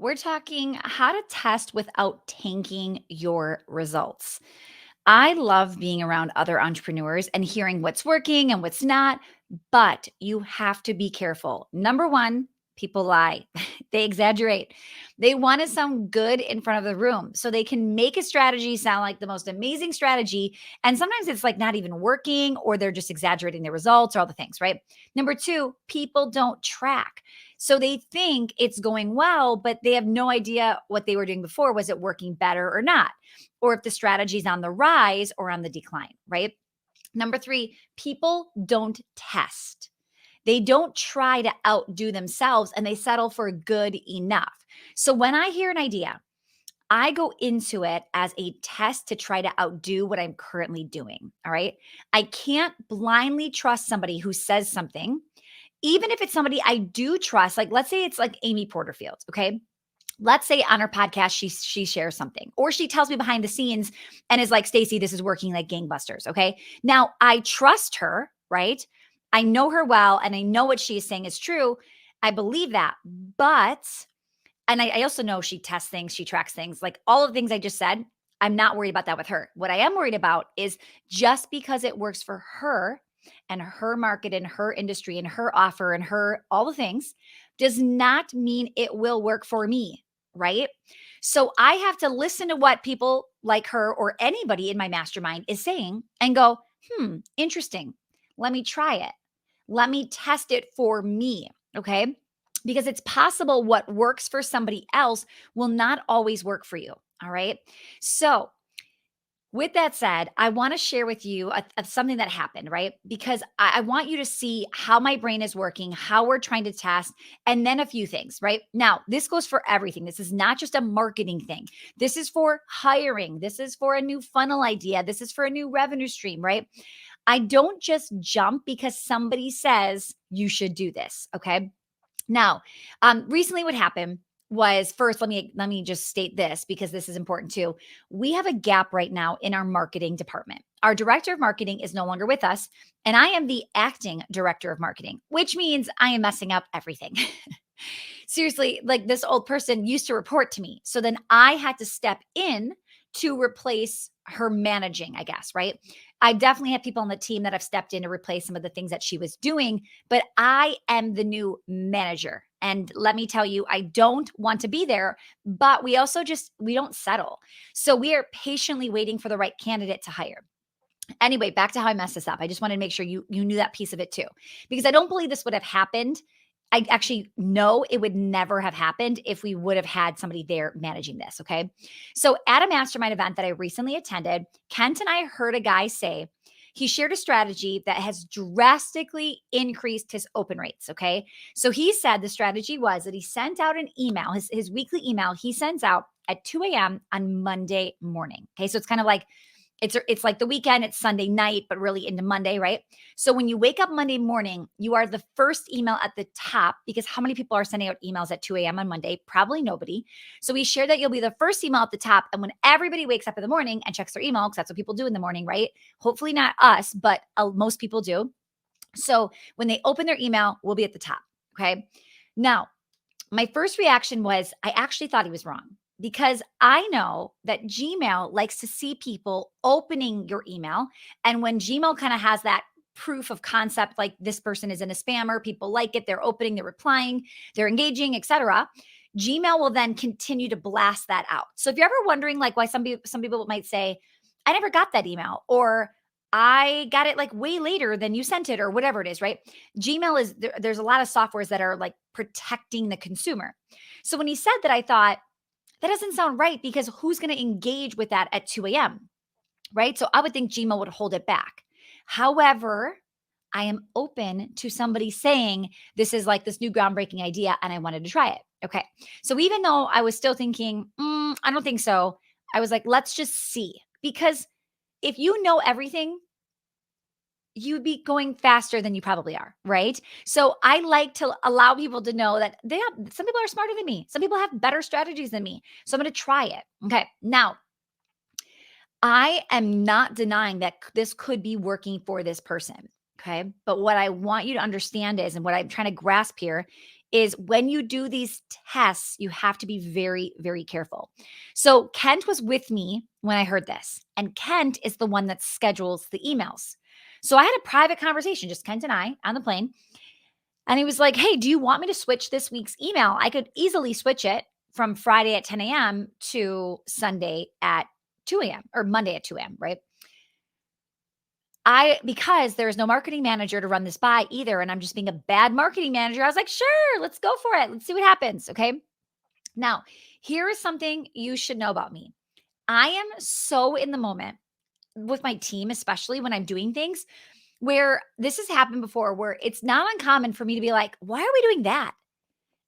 We're talking how to test without tanking your results. I love being around other entrepreneurs and hearing what's working and what's not, but you have to be careful. Number one, people lie, they exaggerate. They want to sound good in front of the room so they can make a strategy sound like the most amazing strategy. And sometimes it's like not even working or they're just exaggerating their results or all the things, right? Number two, people don't track. So they think it's going well, but they have no idea what they were doing before. Was it working better or not? Or if the strategy is on the rise or on the decline, right? Number three, people don't test. They don't try to outdo themselves and they settle for good enough. So when I hear an idea, I go into it as a test to try to outdo what I'm currently doing. All right. I can't blindly trust somebody who says something, even if it's somebody I do trust. Like, let's say it's like Amy Porterfield. Okay. Let's say on her podcast she shares something or she tells me behind the scenes and is like, Stacey, this is working like gangbusters. Okay, now I trust her, right? I know her well and I know what she is saying is true. I believe that. But and I also know she tests things, she tracks things, like all of the things I just said. I'm not worried about that with her. What I am worried about is just because it works for her and her market and her industry and her offer and her all the things does not mean it will work for me, right? So I have to listen to what people like her or anybody in my mastermind is saying and go, interesting. Let me try it. Let me test it for me. Okay. Because it's possible what works for somebody else will not always work for you. All right. So, with that said, I want to share with you something that happened, right? Because I want you to see how my brain is working, how we're trying to test, and then a few things, right? Now, this goes for everything. This is not just a marketing thing. This is for hiring. This is for a new funnel idea. This is for a new revenue stream, right? I don't just jump because somebody says you should do this, okay? Now, recently what happened was first, let me just state this because this is important too. We have a gap right now in our marketing department. Our director of marketing is no longer with us, and I am the acting director of marketing, which means I am messing up everything. Seriously, like this old person used to report to me. So then I had to step in to replace her managing, I guess, right? I definitely have people on the team that have stepped in to replace some of the things that she was doing, but I am the new manager. And let me tell you, I don't want to be there, but we don't settle. So we are patiently waiting for the right candidate to hire. Anyway, back to how I messed this up. I just wanted to make sure you knew that piece of it too, because I don't believe this would have happened. I actually know it would never have happened if we would have had somebody there managing this. Okay. So at a mastermind event that I recently attended, Kent and I heard a guy say he shared a strategy that has drastically increased his open rates. Okay. So he said the strategy was that he sent out an email, his weekly email he sends out at 2 a.m. on Monday morning. Okay. So it's kind of like it's like the weekend, it's Sunday night, but really into Monday, right? So when you wake up Monday morning, you are the first email at the top because how many people are sending out emails at 2 a.m. on Monday? Probably nobody. So we share that you'll be the first email at the top. And when everybody wakes up in the morning and checks their email, because that's what people do in the morning, right? Hopefully not us, but most people do. So when they open their email, we'll be at the top. Okay. Now, my first reaction was I actually thought he was wrong because I know that Gmail likes to see people opening your email. And when Gmail kind of has that proof of concept, like this person isn't a spammer, people like it, they're opening, they're replying, they're engaging, etc. Gmail will then continue to blast that out. So if you're ever wondering like why some people might say, I never got that email, or I got it like way later than you sent it, or whatever it is, right? Gmail is there's a lot of softwares that are like protecting the consumer. So when he said that, I thought that doesn't sound right because who's going to engage with that at 2 a.m., right? So I would think Gmail would hold it back. However, I am open to somebody saying this is like this new groundbreaking idea and I wanted to try it. Okay. So even though I was still thinking, I don't think so, I was like, let's just see. Because if you know everything, you'd be going faster than you probably are, right? So I like to allow people to know that some people are smarter than me. Some people have better strategies than me. So I'm going to try it. Okay. Now, I am not denying that this could be working for this person. Okay. But what I want you to understand is, and what I'm trying to grasp here is when you do these tests, you have to be very, very careful. So Kent was with me when I heard this, and Kent is the one that schedules the emails. So I had a private conversation, just Kent and I on the plane. And he was like, "Hey, do you want me to switch this week's email? I could easily switch it from Friday at 10 a.m. to Sunday at 2 a.m. or Monday at 2 a.m., right? Because there's no marketing manager to run this by either, and I'm just being a bad marketing manager. I was like, sure, let's go for it. Let's see what happens. Okay. Now, here is something you should know about me. I am so in the moment with my team, especially when I'm doing things where this has happened before, where it's not uncommon for me to be like, why are we doing that?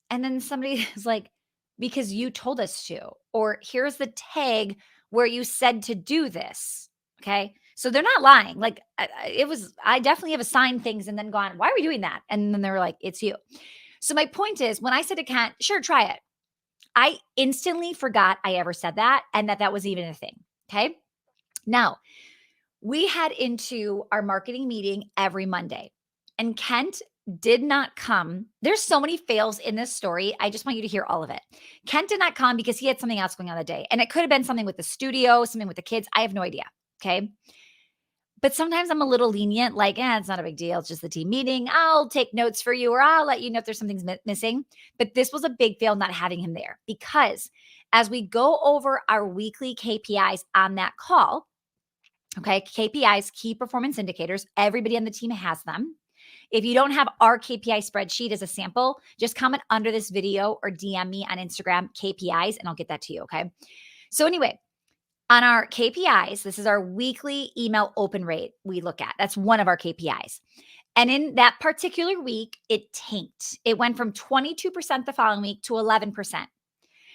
And then somebody is like, because you told us to, or here's the tag where you said to do this. Okay. So they're not lying. Like I definitely have assigned things and then gone, why are we doing that? And then they were like, it's you. So my point is, when I said to Kent, sure, try it, I instantly forgot I ever said that and that was even a thing. Okay. Now, we head into our marketing meeting every Monday, and Kent did not come. There's so many fails in this story. I just want you to hear all of it. Kent did not come because he had something else going on that day. And it could have been something with the studio, something with the kids. I have no idea. Okay. But sometimes I'm a little lenient, like, it's not a big deal. It's just the team meeting. I'll take notes for you, or I'll let you know if there's something's missing. But this was a big fail not having him there, because as we go over our weekly KPIs on that call, okay, KPIs, key performance indicators, everybody on the team has them. If you don't have our KPI spreadsheet as a sample, just comment under this video or DM me on Instagram KPIs and I'll get that to you. Okay. So, anyway, on our KPIs, this is our weekly email open rate we look at. That's one of our KPIs. And in that particular week, it tanked. It went from 22% the following week to 11%.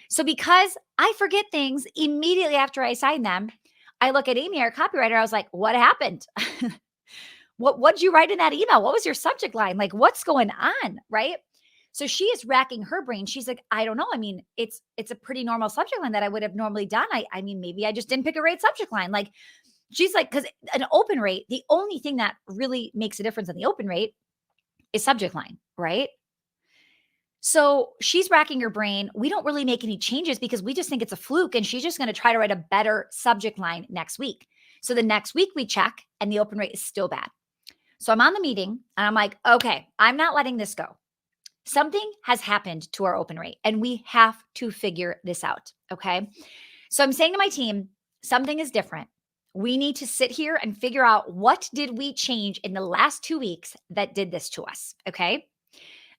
So, because I forget things immediately after I sign them, I look at Amy, our copywriter. I was like, what happened? What did you write in that email? What was your subject line? Like, what's going on? Right. So she is racking her brain. She's like, I don't know. I mean, it's a pretty normal subject line that I would have normally done. I mean, maybe I just didn't pick a great subject line. Like, she's like, because an open rate, the only thing that really makes a difference in the open rate is subject line, right? So she's racking her brain. We don't really make any changes because we just think it's a fluke, and she's just going to try to write a better subject line next week. So the next week we check and the open rate is still bad. So I'm on the meeting and I'm like, okay, I'm not letting this go. Something has happened to our open rate and we have to figure this out. Okay. So I'm saying to my team, something is different. We need to sit here and figure out, what did we change in the last 2 weeks that did this to us? Okay.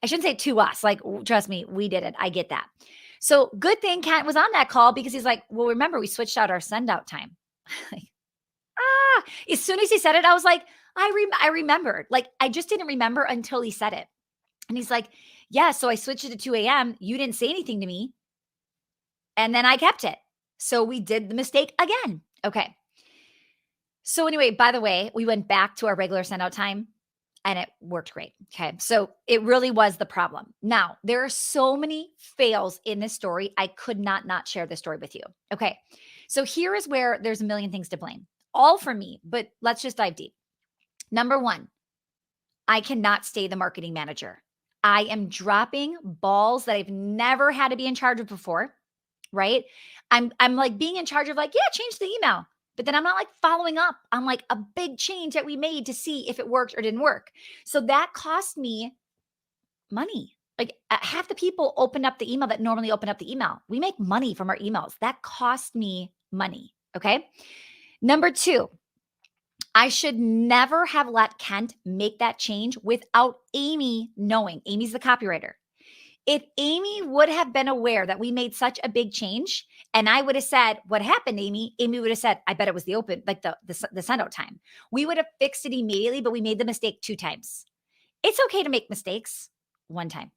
I shouldn't say to us. Like, trust me, we did it. I get that. So good thing Kent was on that call, because he's like, well, remember, we switched out our send out time. Like, as soon as he said it, I was like, I remembered. Like, I just didn't remember until he said it. And he's like, yeah, so I switched it to 2 a.m. You didn't say anything to me. And then I kept it. So we did the mistake again. Okay. So anyway, by the way, we went back to our regular send out time and it worked great. Okay. So it really was the problem. Now, there are so many fails in this story. I could not share this story with you. Okay. So here is where there's a million things to blame, all from me, but let's just dive deep. Number one, I cannot stay the marketing manager. I am dropping balls that I've never had to be in charge of before, right? I'm like being in charge of, like, yeah, change the email. But then I'm not like following up on like a big change that we made to see if it worked or didn't work. So that cost me money. Like, half the people opened up the email that normally open up the email. We make money from our emails. That cost me money. Okay. Number two, I should never have let Kent make that change without Amy knowing. Amy's the copywriter. If Amy would have been aware that we made such a big change, and I would have said, what happened, Amy? Amy would have said, I bet it was the open, like the send out time. We would have fixed it immediately, but we made the mistake 2 times. It's okay to make mistakes 1 time.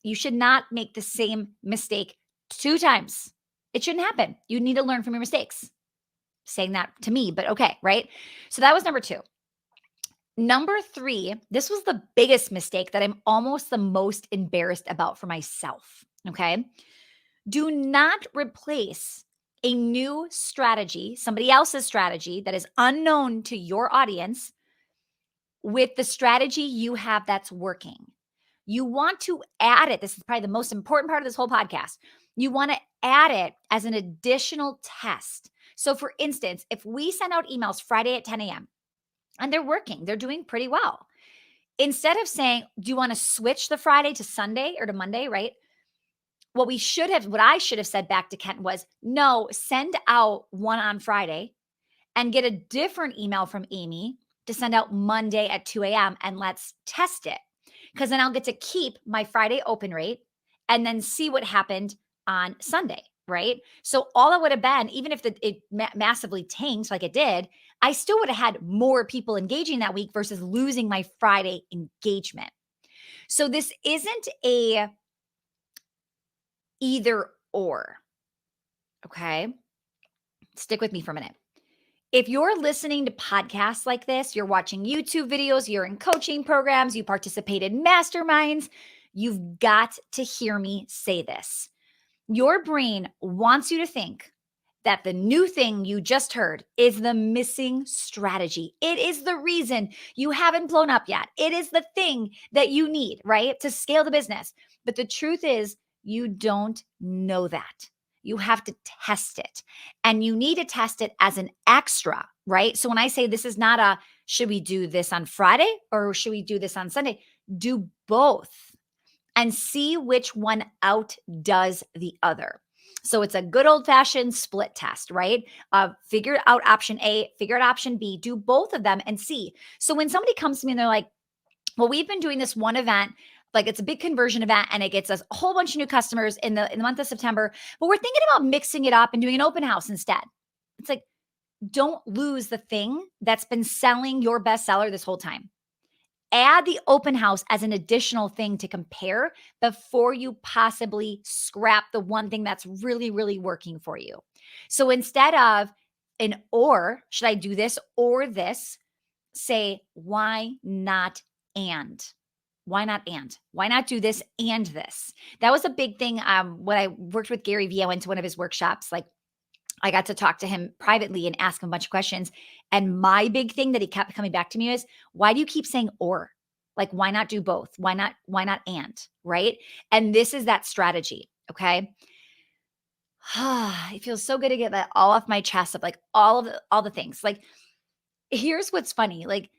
You should not make the same mistake 2 times. It shouldn't happen. You need to learn from your mistakes. Saying that to me, but okay, right? So that was number 2. Number 3, this was the biggest mistake that I'm almost the most embarrassed about for myself. Okay. Do not replace a new strategy, somebody else's strategy that is unknown to your audience, with the strategy you have that's working. you want to add it. This is probably the most important part of this whole podcast. You want to add it as an additional test. So, for instance, if we send out emails Friday at 10 a.m. and they're working, they're doing pretty well. Instead of saying, do you want to switch the Friday to Sunday or to Monday, right? What I should have said back to Kent was, no, send out one on Friday and get a different email from Amy to send out Monday at 2 a.m. and let's test it. Because then I'll get to keep my Friday open rate and then see what happened on Sunday, right? So all it would have been, even if it massively tanked like it did, I still would have had more people engaging that week versus losing my Friday engagement. So this isn't a either or, okay? Stick with me for a minute. If you're listening to podcasts like this, you're watching YouTube videos, you're in coaching programs, you participate in masterminds, you've got to hear me say this. Your brain wants you to think that the new thing you just heard is the missing strategy. It is the reason you haven't blown up yet. It is the thing that you need, right, to scale the business. But the truth is, you don't know that. You have to test it. And you need to test it as an extra, right? So when I say this is not a, should we do this on Friday or should we do this on Sunday? Do both and see which one outdoes the other. So it's a good old fashioned split test, right? Figure out option A, figure out option B, do both of them and see. So when somebody comes to me and they're like, well, we've been doing this one event, like it's a big conversion event and it gets us a whole bunch of new customers in the month of September, but we're thinking about mixing it up and doing an open house instead. It's like, don't lose the thing that's been selling your bestseller this whole time. Add the open house as an additional thing to compare before you possibly scrap the one thing that's really, really working for you. So instead of an or, should I do this or this? Say, why not and? Why not and? Why not do this and this? That was a big thing. When I worked with Gary Vee, I went to one of his workshops. Like I got to talk to him privately and ask him a bunch of questions. And my big thing that he kept coming back to me is, why do you keep saying or? Like, why not do both? Why not and? Right? And this is that strategy. Okay. It feels so good to get that all off my chest of like all the things. Like, here's what's funny. Like,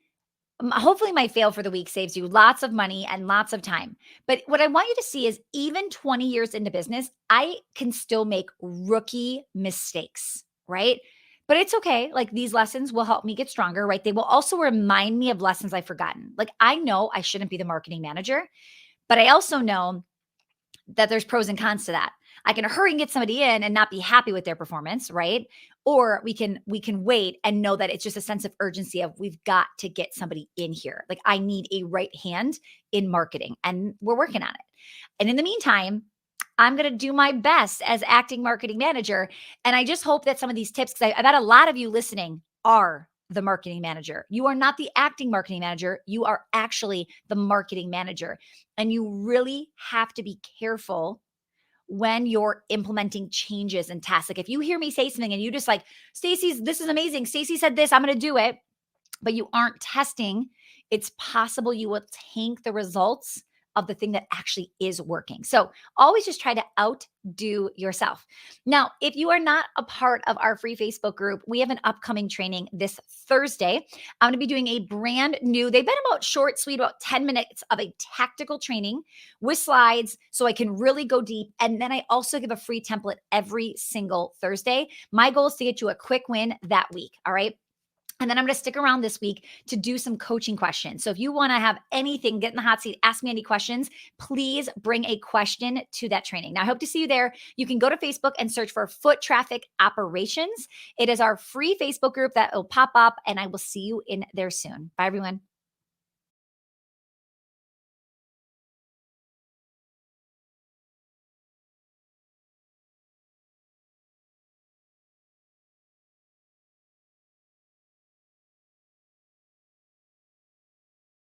hopefully my fail for the week saves you lots of money and lots of time. But what I want you to see is even 20 years into business, I can still make rookie mistakes, right? But it's okay. Like these lessons will help me get stronger, right? They will also remind me of lessons I've forgotten. Like I know I shouldn't be the marketing manager, but I also know that there's pros and cons to that. I can hurry and get somebody in and not be happy with their performance, right? Or we can wait and know that it's just a sense of urgency of we've got to get somebody in here. Like I need a right hand in marketing and we're working on it. And in the meantime, I'm going to do my best as acting marketing manager. And I just hope that some of these tips, because I've had a lot of you listening are the marketing manager. You are not the acting marketing manager. You are actually the marketing manager. And you really have to be careful when you're implementing changes and tasks. Like if you hear me say something and you just like, Stacey's, this is amazing. Stacey said this, I'm going to do it, but you aren't testing, it's possible you will tank the results of the thing that actually is working. So always just try to outdo yourself. Now, if you are not a part of our free Facebook group, we have an upcoming training this Thursday. I'm going to be doing a brand new, they've been about short, sweet, about 10 minutes of a tactical training with slides so I can really go deep. And then I also give a free template every single Thursday. My goal is to get you a quick win that week. All right. And then I'm going to stick around this week to do some coaching questions. So if you want to have anything, get in the hot seat, ask me any questions, please bring a question to that training. Now, I hope to see you there. You can go to Facebook and search for Foot Traffic Operations. It is our free Facebook group that will pop up, and I will see you in there soon. Bye, everyone.